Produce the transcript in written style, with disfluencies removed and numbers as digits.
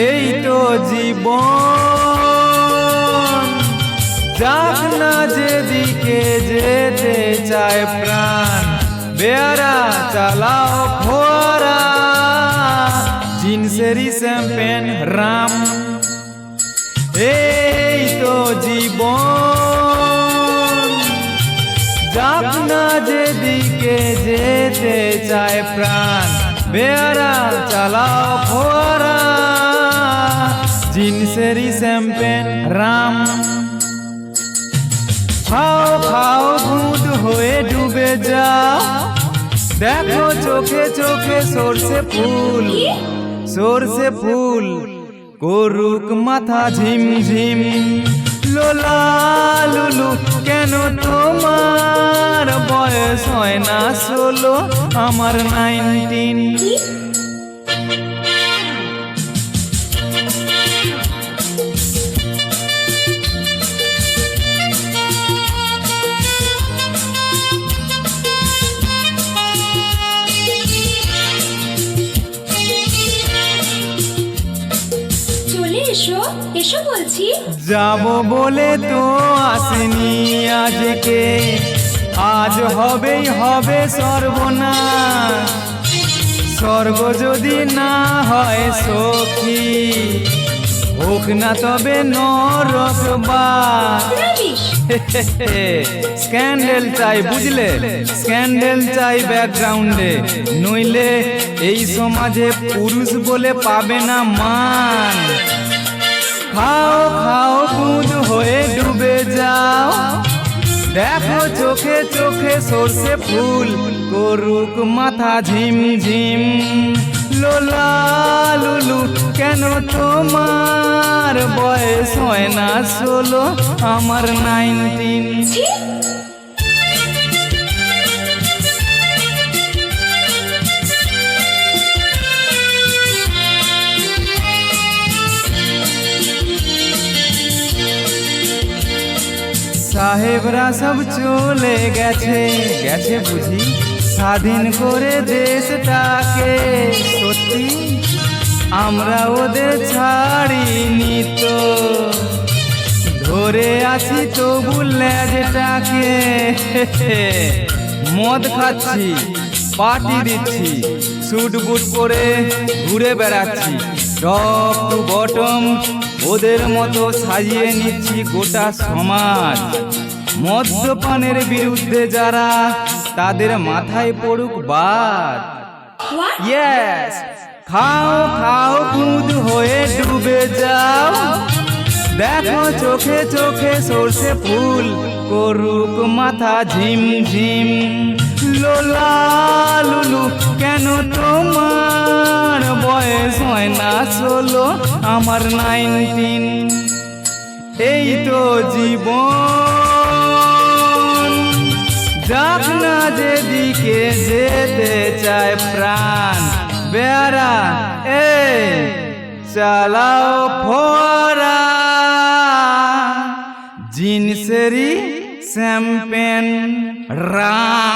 এই তো জীবন, যাক না যেদিকে যেতে চায় প্রাণ, বেয়ারা চালাও ফোয়ারা, জিন্সেরই শ্যাম্পেন রাম। এই তো জীবন, যাক না যেদিকে যেতে চায় প্রাণ, বেয়ারা চালাও ফোয়ারা, জিন্সেরই শ্যাম্পেন রাম। খাও খাও দুধ হয়ে ডুবে যাও, দেখো চোখে চোখে সরষে ফুল, সরষে ফুল করুক মাথা ঝিমঝিম। লোলা লুলু কেন তোমার বয়স হয় না 16, আমার 19। এসো এসো বলছি। যাব বলে তো আসেনি আজকে, আজ হবেই হবে সর্বনাশ। স্বর্গ যদি না হয় সখী, হোক না তবে নরকবাস। স্ক্যান্ডেল চাই বুঝলে, স্ক্যান্ডেল চাই ব্যাকগ্রাউন্ডে, নইলে এই সমাজে পুরুষ বলে পাবে না মান। খাও খাও দুধ হয়ে ডুবে যাও, দেখো চোখে চোখে সরষে ফুল করুক মাথা ঝিমঝিম। লোলা লুলু কেন তোমার বয়স হয় না 16, আমার 19। সাহেবরা সব চলে গেছে, গেছে বুঝি স্বাধীন করে দেশটাকে। সত্যি আমরা ওদের ছাড়িনি তো, ধরে আছি তবু লেজটাকে। মদ খাচ্ছি, পার্টি দিচ্ছি, স্যুট বুট পরে ঘুরে বেড়াচ্ছি, টপ টু বটম ওদের মতো সাজিয়ে নিচ্ছি গোটা সমাজ। মদ্যপানের বিরুদ্ধে যারা, তাদের মাথায় পড়ুক বাদ। ইয়েস, খাও খাও দুধ হয়ে ডুবে যাও, দেখো চোখে চোখে সরষে ফুল করুক মাথা ঝিমঝিম। লোলা লুলু কেন তোমার বয়স হয় না 16, আমার 19। এই তো জীবন, যাক না যেদিকে যেতে চায় প্রাণ, বেয়ারা চালাও ফোয়ারা, জিন্সেরই শ্যাম্পেন রাম।